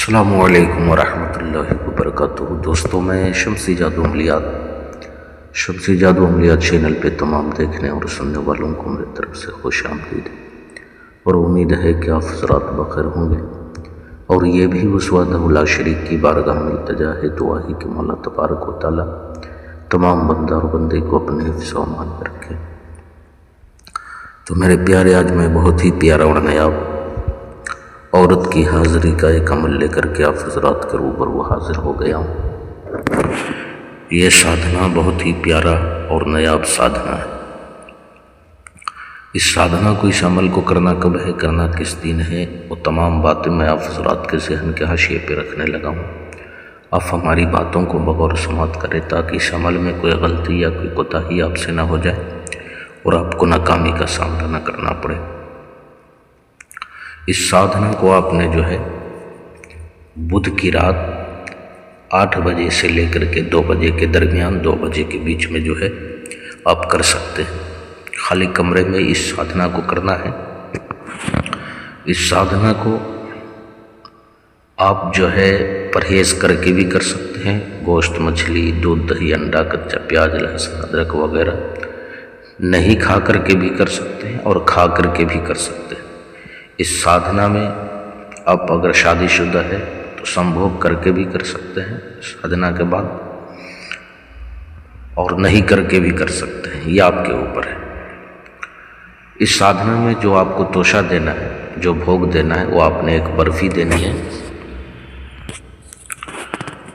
अस्सलामुअलैकुम वरहमतुल्लाहि वबरकातुहू। दोस्तों, मैं शम्सी जादू अमलियात चैनल पे तमाम देखने और सुनने वालों को मेरी तरफ से खुश आमदीद और उम्मीद है कि आप हज़रात बखैर होंगे। और ये भी उस वहदहू ला शरीक की बारगाह में इल्तिजा है, दुआ है कि मौला तबारक व तआला तमाम बंदा और बंदे को अपने हिफ्ज़ व अमान में रखे। तो मेरे प्यारे, आज मैं बहुत ही प्यारा और नायाब औरत की हाज़िरी का एक अमल लेकर के आप हज़रात के रूबरू हाज़िर हो गया हूँ। ये साधना बहुत ही प्यारा और नायाब साधना है। इस साधना को, इस अमल को करना कब है, करना किस दिन है, वो तमाम बातें मैं आप हज़रात के ज़हन के हाशिए पे रखने लगा हूँ। आप हमारी बातों को बगौर समात करें ताकि इस अमल में कोई गलती या कोई कोताही आपसे ना हो जाए और आपको नाकामी का सामना न करना पड़े। इस साधना को आपने जो है बुध की रात 8 बजे से लेकर के 2 बजे के दरमियान, 2 बजे के बीच में जो है आप कर सकते हैं। खाली कमरे में इस साधना को करना है। इस साधना को आप जो है परहेज़ करके भी कर सकते हैं। गोश्त, मछली, दूध, दही, अंडा, कच्चा प्याज, लहसुन, अदरक वगैरह नहीं खा करके भी कर सकते हैं और खा करके भी कर सकते हैं। इस साधना में आप अगर शादीशुदा है तो संभोग करके भी कर सकते हैं साधना के बाद, और नहीं करके भी कर सकते हैं, ये आपके ऊपर है। इस साधना में जो आपको तोशा देना है, जो भोग देना है, वो आपने एक बर्फ़ी देनी है।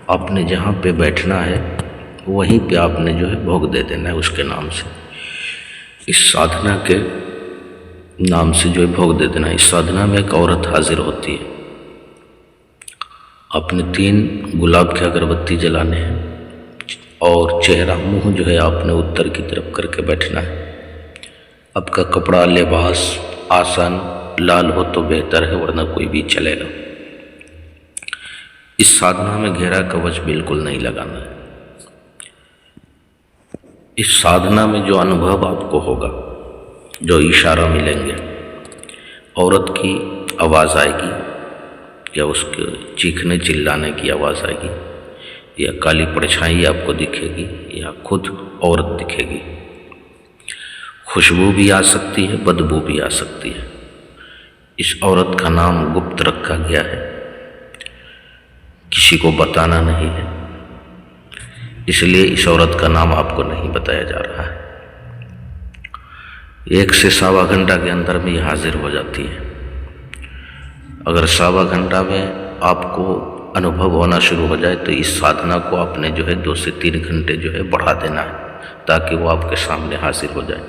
आपने जहाँ पे बैठना है वहीं पे आपने जो है भोग दे देना है उसके नाम से। इस साधना के नाम से जो है भोग दे देना। इस साधना में एक औरत हाजिर होती है। आपने 3 गुलाब की अगरबत्ती जलाने हैं और चेहरा, मुंह जो है आपने उत्तर की तरफ करके बैठना है। आपका कपड़ा, लिबास, आसन लाल हो तो बेहतर है, वरना कोई भी चलेगा। इस साधना में घेरा कवच बिल्कुल नहीं लगाना है। इस साधना में जो अनुभव आपको होगा, जो इशारा मिलेंगे, औरत की आवाज़ आएगी या उसके चीखने चिल्लाने की आवाज़ आएगी, या काली परछाई आपको दिखेगी, या खुद औरत दिखेगी। खुशबू भी आ सकती है, बदबू भी आ सकती है। इस औरत का नाम गुप्त रखा गया है, किसी को बताना नहीं है, इसलिए इस औरत का नाम आपको नहीं बताया जा रहा है। 1 से सवा घंटा के अंदर में ये हाजिर हो जाती है। अगर सवा घंटा में आपको अनुभव होना शुरू हो जाए तो इस साधना को आपने जो है 2 से 3 घंटे जो है बढ़ा देना है, ताकि वो आपके सामने हाजिर हो जाए।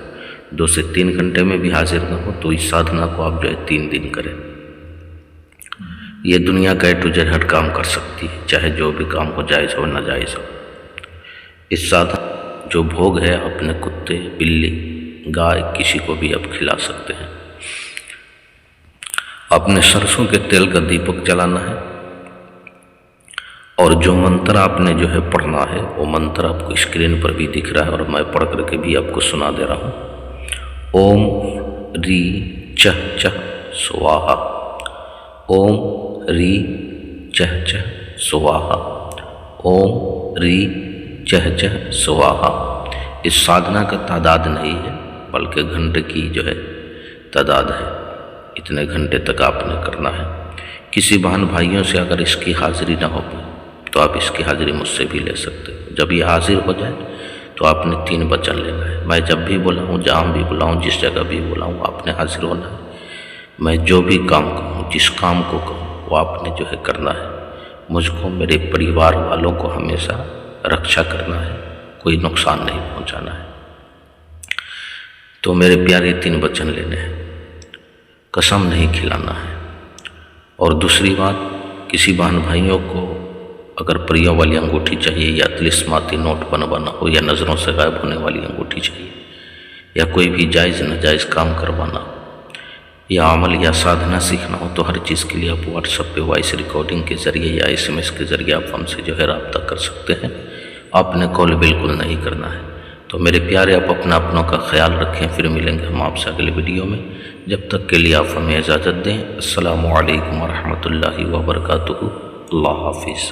2 से 3 घंटे में भी हाजिर ना हो तो इस साधना को आप जो है 3 दिन करें। ये दुनिया का A to Z हर काम कर सकती है, चाहे जो भी काम हो, जायज़ हो नाजायज़ हो। इस साधना जो भोग है अपने कुत्ते, बिल्ली, गाय, किसी को भी आप खिला सकते हैं। आपने सरसों के तेल का दीपक जलाना है और जो मंत्र आपने जो है पढ़ना है, वो मंत्र आपको स्क्रीन पर भी दिख रहा है और मैं पढ़ करके भी आपको सुना दे रहा हूँ। ओम री चह चह स्वाहा, ओम री चह चह स्वाहा, ओम री चह चह स्वाहा। इस साधना का तादाद नहीं है, बल्कि घंटे की जो है तादाद है। इतने घंटे तक आपने करना है। किसी बहन भाइयों से अगर इसकी हाज़िरी ना हो पाए तो आप इसकी हाज़िरी मुझसे भी ले सकते हैं। जब ये हाजिर हो जाए तो आपने 3 वचन लेना है। मैं जब भी बुलाऊँ, जहाँ भी बुलाऊँ, जिस जगह भी बुलाऊँ, आपने हाजिर होना है। मैं जो भी काम कहूँ, जिस काम को कहूँ, वो आपने जो है करना है। मुझको, मेरे परिवार वालों को हमेशा रक्षा करना है, कोई नुकसान नहीं पहुँचाना है। तो मेरे प्यारे 3 वचन लेने हैं। कसम नहीं खिलाना है। और दूसरी बात, किसी बहन भाइयों को अगर परियों वाली अंगूठी चाहिए, या तिलिस्माती नोट बनवाना हो, या नज़रों से गायब होने वाली अंगूठी चाहिए, या कोई भी जायज़ नाजायज़ काम करवाना हो, या अमल या साधना सीखना हो, तो हर चीज़ के लिए आप व्हाट्सएप पे वॉइस रिकॉर्डिंग के ज़रिए या SMS के ज़रिए आप हमसे जो है रब्ता कर सकते हैं। आपने कॉल बिल्कुल नहीं करना है। तो मेरे प्यारे, आप अपनों का ख्याल रखें। फिर मिलेंगे हम आपसे अगले वीडियो में। जब तक के लिए आप हमें इजाज़त दें। अस्सलामु अलैकुम वरहमतुल्लाहि वबरकातुहू। अल्लाह हाफिज़।